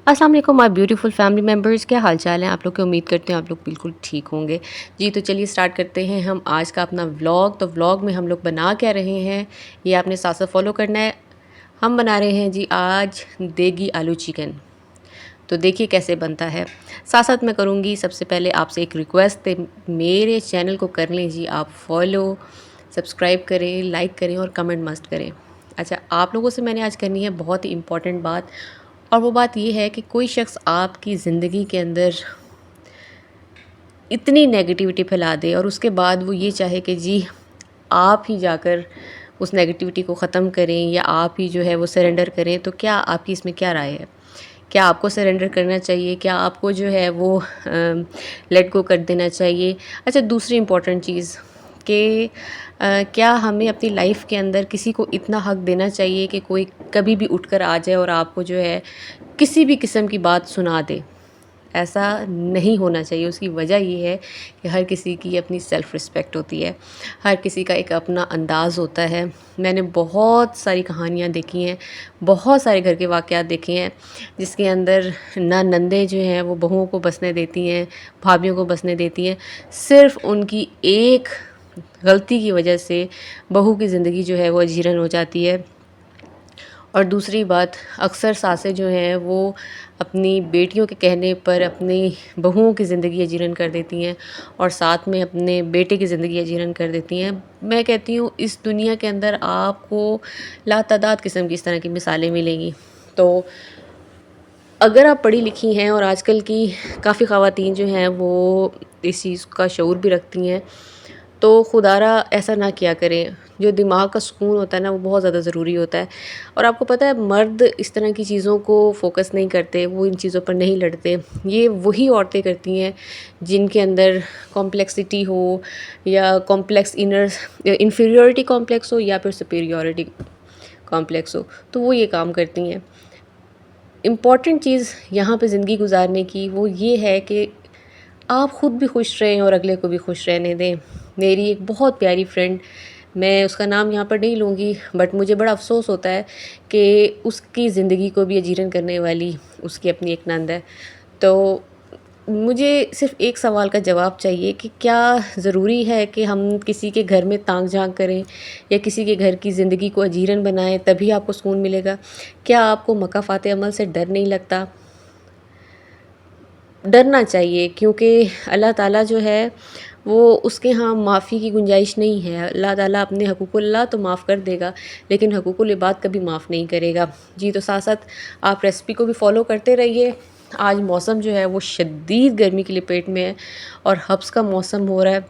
अस्सलाम वालेकुम my beautiful family members, क्या हाल चाल है आप लोग की। उम्मीद करते हैं आप लोग बिल्कुल ठीक होंगे। जी तो चलिए स्टार्ट करते हैं हम आज का अपना व्लॉग। तो व्लॉग में हम लोग बना क्या रहे हैं ये आपने साथ साथ फॉलो करना है। हम बना रहे हैं जी आज देगी आलू चिकन। तो देखिए कैसे बनता है। साथ साथ मैं करूँगी सबसे पहले आपसे एक रिक्वेस्ट, मेरे चैनल को कर लें जी आप फॉलो, सब्सक्राइब करें, लाइक करें और कमेंट मस्ट करें। अच्छा, आप लोगों से मैंने आज करनी है बहुत ही इम्पॉर्टेंट बात, और वो बात ये है कि कोई शख्स आपकी ज़िंदगी के अंदर इतनी नेगेटिविटी फैला दे और उसके बाद वो ये चाहे कि जी आप ही जाकर उस नेगेटिविटी को ख़त्म करें या आप ही जो है वो सरेंडर करें, तो क्या आपकी इसमें क्या राय है? क्या आपको सरेंडर करना चाहिए? क्या आपको जो है वो लेट गो कर देना चाहिए? अच्छा, दूसरी इम्पॉर्टेंट चीज़ कि क्या हमें अपनी लाइफ के अंदर किसी को इतना हक देना चाहिए कि कोई कभी भी उठकर आ जाए और आपको जो है किसी भी किस्म की बात सुना दे? ऐसा नहीं होना चाहिए। उसकी वजह ये है कि हर किसी की अपनी सेल्फ़ रिस्पेक्ट होती है, हर किसी का एक अपना अंदाज़ होता है। मैंने बहुत सारी कहानियाँ देखी हैं, बहुत सारे घर के वाक़यात देखे हैं जिसके अंदर ना नंदें जो हैं वो बहुओं को बसने देती हैं, भाभियों को बसने देती हैं। सिर्फ़ उनकी एक गलती की वजह से बहू की ज़िंदगी जो है वो अजीरन हो जाती है। और दूसरी बात, अक्सर सासें जो हैं वो अपनी बेटियों के कहने पर अपनी बहुओं की ज़िंदगी अजीरन कर देती हैं और साथ में अपने बेटे की ज़िंदगी अजीरन कर देती हैं। मैं कहती हूँ इस दुनिया के अंदर आपको लातादाद किस्म की इस तरह की मिसालें मिलेंगी। तो अगर आप पढ़ी लिखी हैं और आजकल की काफ़ी ख़वातीन जो हैं वो इस चीज़ का शऊर भी रखती हैं, तो खुदारा ऐसा ना किया करें। जो दिमाग का सुकून होता है ना वो बहुत ज़्यादा ज़रूरी होता है। और आपको पता है मर्द इस तरह की चीज़ों को फ़ोकस नहीं करते, वो इन चीज़ों पर नहीं लड़ते। ये वही औरतें करती हैं जिनके अंदर कॉम्प्लेक्सिटी हो या कॉम्प्लेक्स इनर इन्फीरियॉरिटी कॉम्प्लेक्स हो या फिर सुपीरियॉरिटी कॉम्प्लेक्स हो, तो वो ये काम करती हैं। इम्पॉर्टेंट चीज़ यहाँ पे ज़िंदगी गुजारने की वो ये है कि आप ख़ुद भी खुश रहें और अगले को भी खुश रहने दें। मेरी एक बहुत प्यारी फ्रेंड, मैं उसका नाम यहाँ पर नहीं लूँगी, बट मुझे बड़ा अफ़सोस होता है कि उसकी ज़िंदगी को भी अजीरन करने वाली उसकी अपनी एक नंद है। तो मुझे सिर्फ़ एक सवाल का जवाब चाहिए कि क्या ज़रूरी है कि हम किसी के घर में ताक झांक करें या किसी के घर की ज़िंदगी को अजीरन बनाएं तभी आपको सुकून मिलेगा? क्या आपको मकाफ़ात अमल से डर नहीं लगता? डरना चाहिए, क्योंकि अल्लाह ताला जो है वो उसके यहाँ माफ़ी की गुंजाइश नहीं है। अल्लाह ताला अपने हकूक़ुल्लाह तो माफ़ कर देगा लेकिन हकूक़ुल इबाद कभी माफ़ नहीं करेगा। जी तो साथ साथ आप रेसिपी को भी फॉलो करते रहिए। आज मौसम जो है वो शदीद गर्मी की लपेट में है और हब्स का मौसम हो रहा है,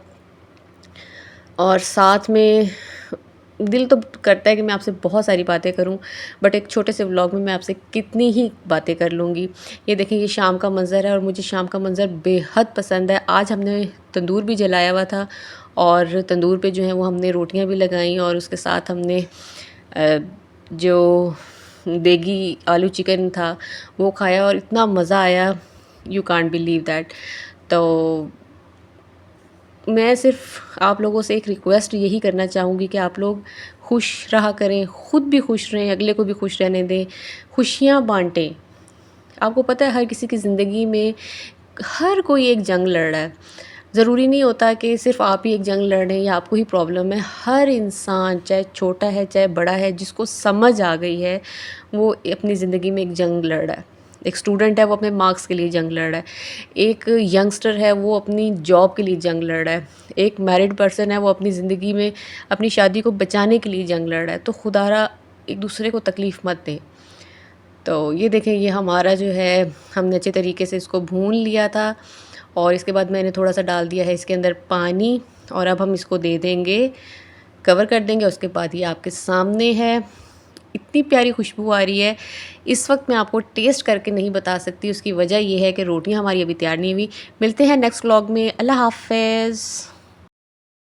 और साथ में दिल तो करता है कि मैं आपसे बहुत सारी बातें करूं, बट एक छोटे से व्लॉग में मैं आपसे कितनी ही बातें कर लूँगी। ये देखें, ये शाम का मंज़र है और मुझे शाम का मंज़र बेहद पसंद है। आज हमने तंदूर भी जलाया हुआ था और तंदूर पे जो है वो हमने रोटियां भी लगाई और उसके साथ हमने जो देगी आलू चिकन था वो खाया और इतना मज़ा आया, यू कांट बिलीव दैट। तो मैं सिर्फ़ आप लोगों से एक रिक्वेस्ट यही करना चाहूँगी कि आप लोग खुश रहा करें, ख़ुद भी खुश रहें, अगले को भी खुश रहने दें, खुशियाँ बाँटें। आपको पता है हर किसी की ज़िंदगी में हर कोई एक जंग लड़ रहा है। ज़रूरी नहीं होता कि सिर्फ़ आप ही एक जंग लड़ रहे हैं या आपको ही प्रॉब्लम है। हर इंसान, चाहे छोटा है चाहे बड़ा है, जिसको समझ आ गई है वो अपनी ज़िंदगी में एक जंग लड़ रहा है। एक स्टूडेंट है वो अपने मार्क्स के लिए जंग लड़ रहा है, एक यंगस्टर है वो अपनी जॉब के लिए जंग लड़ रहा है, एक मैरिड पर्सन है वो अपनी ज़िंदगी में अपनी शादी को बचाने के लिए जंग लड़ रहा है। तो खुदारा एक दूसरे को तकलीफ़ मत दें। तो ये देखें, ये हमारा जो है हमने अच्छे तरीके से इसको भून लिया था और इसके बाद मैंने थोड़ा सा डाल दिया है इसके अंदर पानी और अब हम इसको दे देंगे, कवर कर देंगे। उसके बाद ये आपके सामने है। इतनी प्यारी खुशबू आ रही है, इस वक्त मैं आपको टेस्ट करके नहीं बता सकती। उसकी वजह ये है कि रोटियां हमारी अभी तैयार नहीं हुई। मिलते हैं नेक्स्ट व्लॉग में। अल्लाह हाफ़िज़।